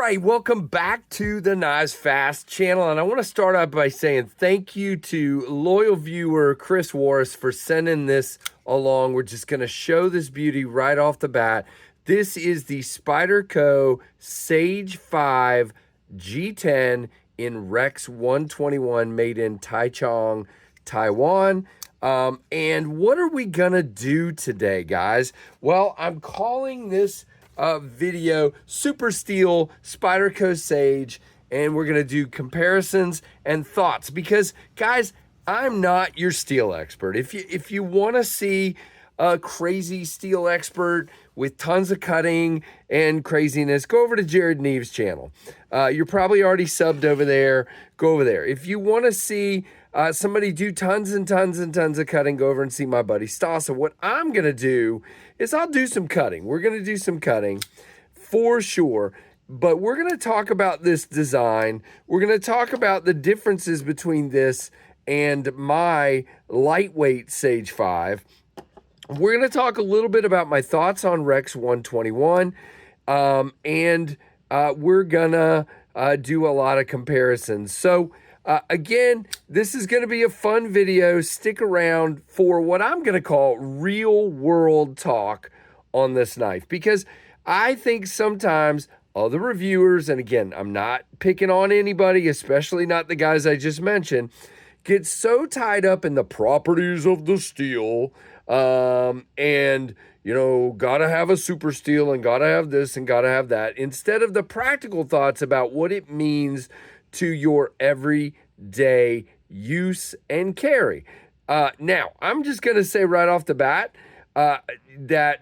right, welcome back to the Knives Fast channel, and I want to start out by saying thank you to loyal viewer Chris Warras for sending this along. We're just going to show this beauty right off the bat. This is the Spyderco Sage 5 G10 in Rex 121, made in Taichung, Taiwan. And what are we gonna do today, guys? Well, I'm calling this video Super Steel Spyderco Sage, and we're gonna do comparisons and thoughts because, guys, I'm not your steel expert. If you want to see a crazy steel expert with tons of cutting and craziness, go over to Jared Neve's channel. You're probably already subbed over there. Go over there. If you want to see somebody do tons and tons and tons of cutting, go over and see my buddy Stasa. What I'm going to do is I'll do some cutting. We're going to do some cutting for sure. But we're going to talk about this design. We're going to talk about the differences between this and my lightweight Sage 5. We're going to talk a little bit about my thoughts on Rex 121, and we're going to do a lot of comparisons. So, again, this is going to be a fun video. Stick around for what I'm going to call real world talk on this knife, because I think sometimes other reviewers, and again, I'm not picking on anybody, especially not the guys I just mentioned, get so tied up in the properties of the steel, and, you know, gotta have a super steel and gotta have this and gotta have that, instead of the practical thoughts about what it means to your everyday use and carry. Now, I'm just gonna say right off the bat, that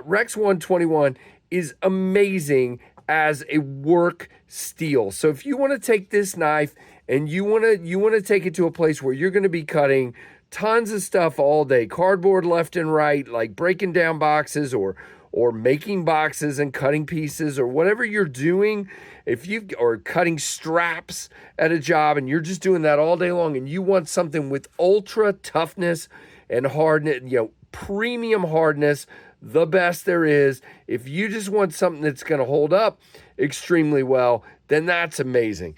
Rex 121 is amazing as a work steel. So if you want to take this knife and you want to take it to a place where you're going to be cutting tons of stuff all day, cardboard left and right, like breaking down boxes or making boxes and cutting pieces or whatever you're doing, or cutting straps at a job, and you're just doing that all day long, and you want something with ultra toughness and hardness, you know, premium hardness, the best there is. If you just want something that's going to hold up extremely well, then that's amazing.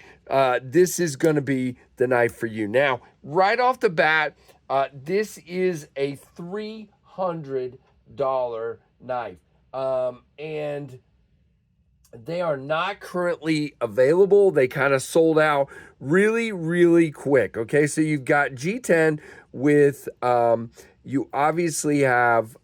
This is going to be the knife for you. Now, right off the bat, this is a $300 knife, and they are not currently available. They kind of sold out really, really quick. Okay, so you've got G10 with, you obviously have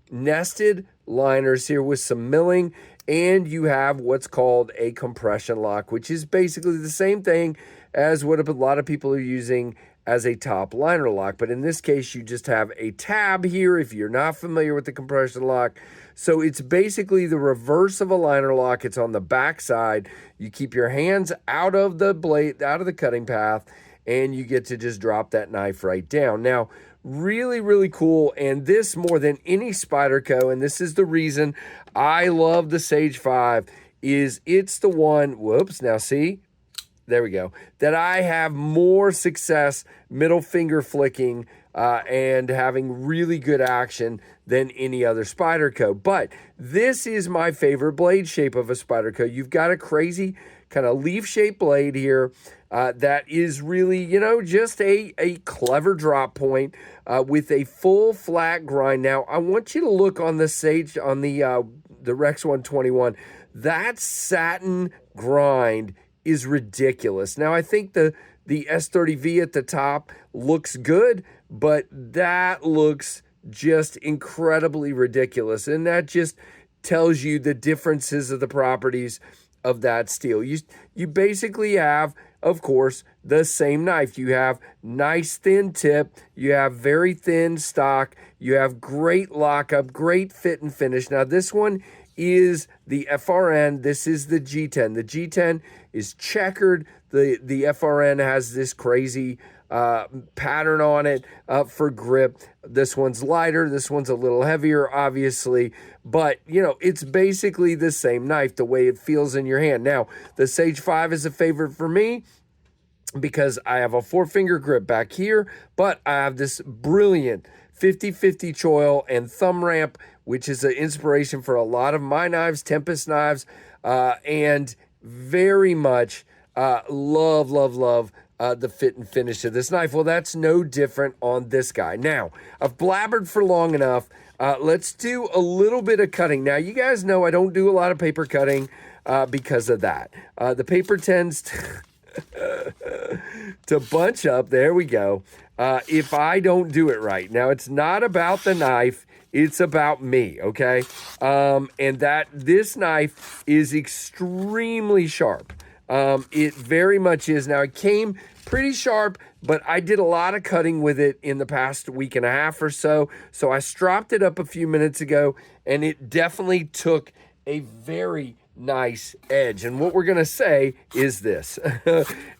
nested liners here with some milling, and you have what's called a compression lock, which is basically the same thing as what a lot of people are using as a top liner lock. But in this case, you just have a tab here if you're not familiar with the compression lock. So it's basically the reverse of a liner lock. It's on the back side. You keep your hands out of the blade, out of the cutting path, and you get to just drop that knife right down. Now, really, really cool. And this, more than any Spyderco, and this is the reason I love the Sage 5, is it's the one, whoops, now see, there we go, that I have more success middle finger flicking and having really good action than any other Spyderco. But this is my favorite blade shape of a Spyderco. You've got a crazy kind of leaf-shaped blade here that is really, you know, just a clever drop point with a full flat grind. Now, I want you to look on the Sage, on the Rex 121. That satin grind is ridiculous. Now, I think the S30V at the top looks good, but that looks just incredibly ridiculous. And that just tells you the differences of the properties of that steel. You basically have, of course, the same knife. You have nice thin tip, you have very thin stock, you have great lockup, great fit and finish. Now, this one is the FRN. This is the G10. The G10 is checkered. The FRN has this crazy pattern on it for grip. This one's lighter. This one's a little heavier, obviously. But, you know, it's basically the same knife, the way it feels in your hand. Now, the Sage 5 is a favorite for me. because I have a 4-finger grip back here, but I have this brilliant 50/50 choil and thumb ramp, which is an inspiration for a lot of my knives, Tempest knives, and very much love the fit and finish of this knife. Well, that's no different on this guy. Now, I've blabbered for long enough. Let's do a little bit of cutting. Now, you guys know I don't do a lot of paper cutting because of that. The paper tends to bunch up. There we go. If I don't do it right. Now, it's not about the knife. It's about me, okay? And that this knife is extremely sharp. It very much is. Now, it came pretty sharp, but I did a lot of cutting with it in the past week and a half or so. So I stropped it up a few minutes ago, and it definitely took a very nice edge. And what we're going to say is this.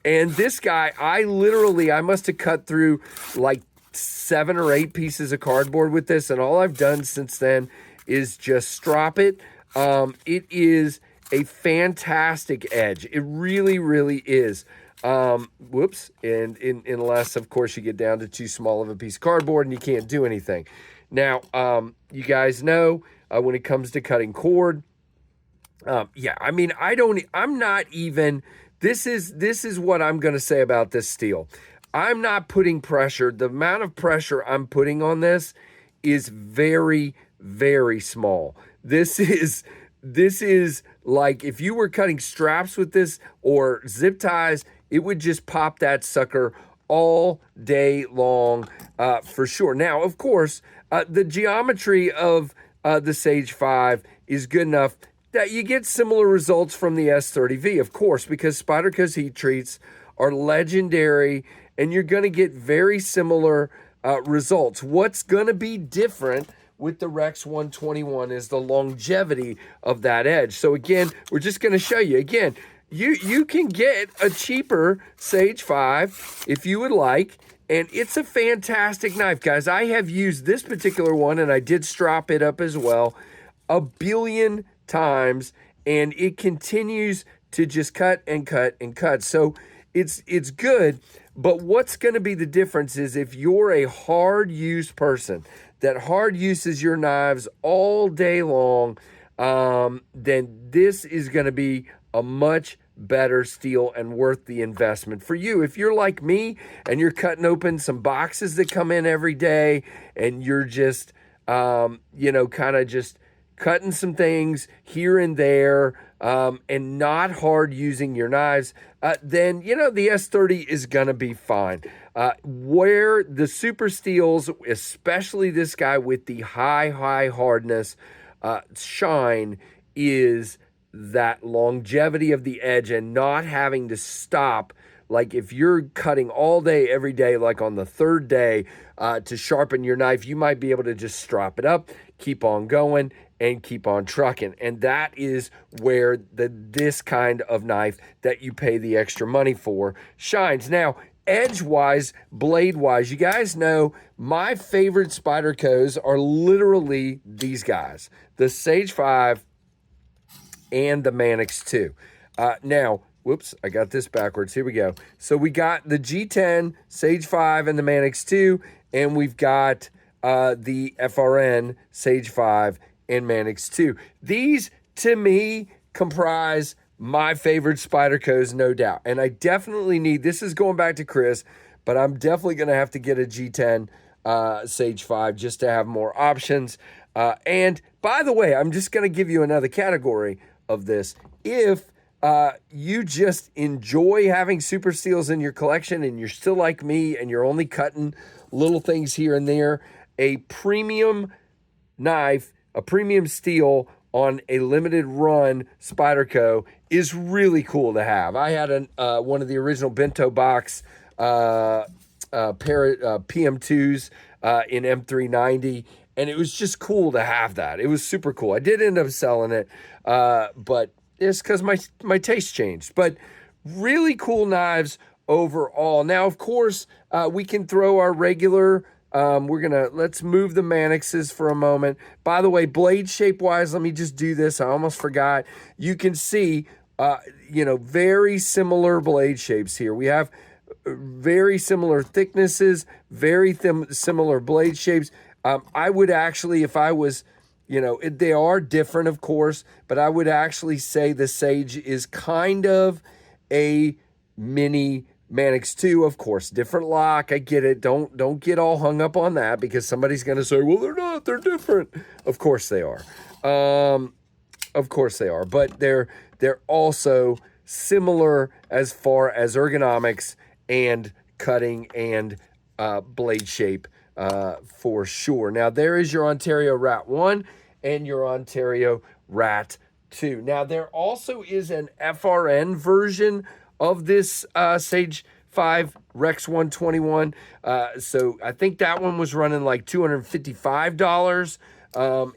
And this guy, I must have cut through like 7 or 8 pieces of cardboard with this, and all I've done since then is just strop it. It is a fantastic edge. It really, really is. Whoops. And unless, of course, you get down to too small of a piece of cardboard and you can't do anything. Now, you guys know when it comes to cutting cord, yeah, I mean, I'm not even, this is what I'm going to say about this steel. I'm not putting pressure. The amount of pressure I'm putting on this is very, very small. This is like if you were cutting straps with this or zip ties, it would just pop that sucker all day long for sure. Now, of course, the geometry of the Sage 5 is good enough that you get similar results from the S30V, of course, because Spyderco's heat treats are legendary, and you're going to get very similar results. What's going to be different with the Rex 121 is the longevity of that edge. So again, we're just going to show you. Again, you can get a cheaper Sage 5 if you would like, and it's a fantastic knife, guys. I have used this particular one, and I did strop it up as well, a billion times, and it continues to just cut and cut and cut. So it's good, but what's going to be the difference is if you're a hard use person that hard uses your knives all day long, then this is going to be a much better steel and worth the investment for you. If you're like me and you're cutting open some boxes that come in every day and you're just kind of just cutting some things here and there, and not hard using your knives, then, the S30 is going to be fine. Where the super steels, especially this guy with the high hardness, shine is that longevity of the edge and not having to stop. Like if you're cutting all day, every day, like on the third day to sharpen your knife, you might be able to just strop it up, keep on going, and keep on trucking. And that is where this kind of knife that you pay the extra money for shines. Now, edge-wise, blade-wise, you guys know my favorite Spydercos are literally these guys, the Sage 5 and the Manix 2. Now, whoops, I got this backwards. Here we go. So we got the G10, Sage 5, and the Manix 2, and we've got the FRN, Sage 5, and Manix 2. These, to me, comprise my favorite Spydercos, no doubt. And I definitely need, this is going back to Chris, but I'm definitely going to have to get a G10 Sage 5 just to have more options. And by the way, I'm just going to give you another category of this. If you just enjoy having super steels in your collection and you're still like me and you're only cutting little things here and there, a premium knife, a premium steel on a limited run Spyderco is really cool to have. I had one of the original bento box PM2s in M390, and it was just cool to have that. It was super cool. I did end up selling it, but it's because my taste changed. But really cool knives overall. Now, of course, we can throw our regular, let's move the Manixes for a moment. By the way, blade shape wise, let me just do this. I almost forgot. You can see, very similar blade shapes here. We have very similar thicknesses, very similar blade shapes. I would actually, if I was, they are different, of course, but I would actually say the Sage is kind of a mini Manix 2, of course, different lock. I get it. Don't get all hung up on that, because somebody's going to say, well, they're not. They're different. Of course they are. Of course they are. But they're also similar as far as ergonomics and cutting and blade shape for sure. Now, there is your Ontario Rat 1 and your Ontario Rat 2. Now, there also is an FRN version of this Sage 5 Rex 121. So I think that one was running like $255,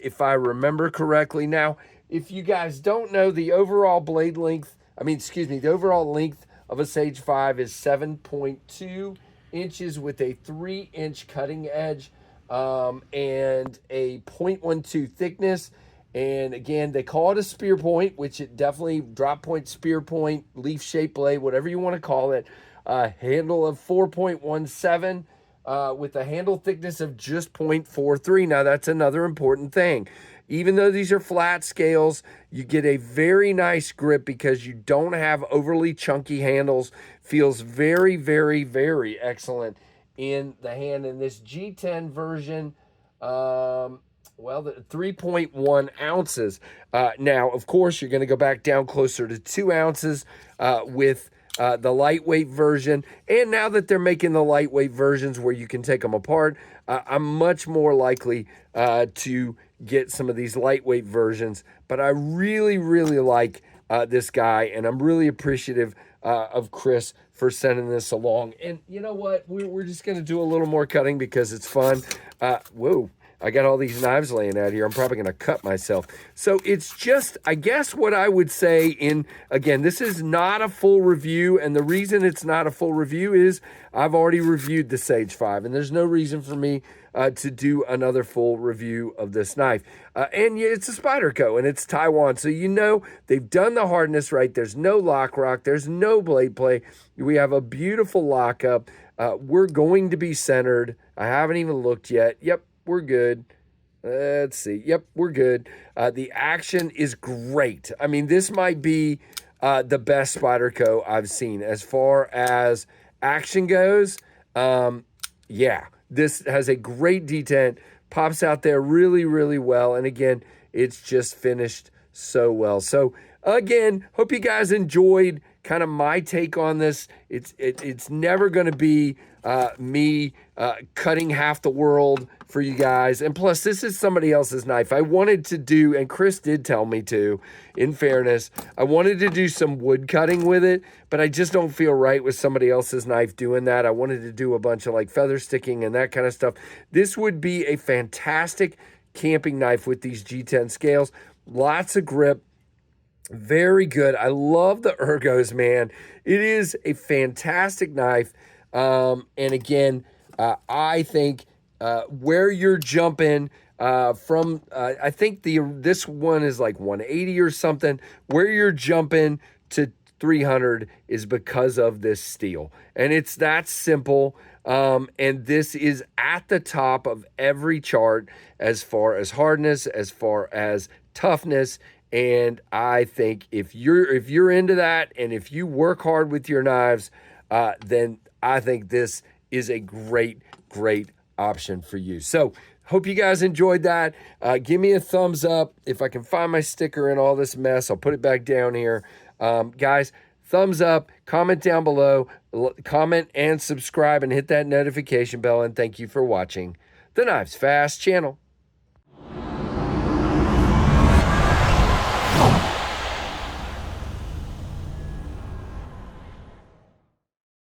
if I remember correctly. Now, if you guys don't know, the overall blade length, the overall length of a Sage 5 is 7.2 inches with a 3-inch cutting edge and a 0.12 thickness. And again, they call it a spear point, which it definitely drop point, spear point, leaf shaped blade, whatever you want to call it. Handle of 4.17 with a handle thickness of just 0.43. Now, that's another important thing. Even though these are flat scales, you get a very nice grip because you don't have overly chunky handles. Feels very, very, very excellent in the hand. In this G10 version, the 3.1 ounces. Now, of course, you're going to go back down closer to 2 ounces with the lightweight version. And now that they're making the lightweight versions where you can take them apart, I'm much more likely to get some of these lightweight versions. But I really, really like this guy, and I'm really appreciative of Chris for sending this along. And you know what? We're just going to do a little more cutting because it's fun. Whoa. I got all these knives laying out here. I'm probably going to cut myself. So it's just, I guess what I would say again, this is not a full review. And the reason it's not a full review is I've already reviewed the Sage 5. And there's no reason for me to do another full review of this knife. And it's a Spyderco and it's Taiwan. So they've done the hardness right. There's no lock rock. There's no blade play. We have a beautiful lockup. We're going to be centered. I haven't even looked yet. Yep. We're good. Let's see. Yep, we're good. The action is great. This might be the best Spyderco I've seen as far as action goes. Yeah, this has a great detent. Pops out there really, really well. And again, it's just finished so well. So again, hope you guys enjoyed kind of my take on this. It's never going to be me cutting half the world for you guys. And plus, this is somebody else's knife. I wanted to do, and Chris did tell me to, in fairness, I wanted to do some wood cutting with it, but I just don't feel right with somebody else's knife doing that. I wanted to do a bunch of like feather sticking and that kind of stuff. This would be a fantastic camping knife with these G10 scales. Lots of grip. Very good. I love the ergos, man. It is a fantastic knife. And again, I think where you're jumping from, I think this one is like 180 or something. Where you're jumping to 300 is because of this steel. And it's that simple. And this is at the top of every chart as far as hardness, as far as toughness. And I think if you're into that and if you work hard with your knives, then I think this is a great, great option for you. So hope you guys enjoyed that. Give me a thumbs up. If I can find my sticker in all this mess, I'll put it back down here. Guys, thumbs up, comment down below, comment and subscribe and hit that notification bell. And thank you for watching the Knives Fast channel.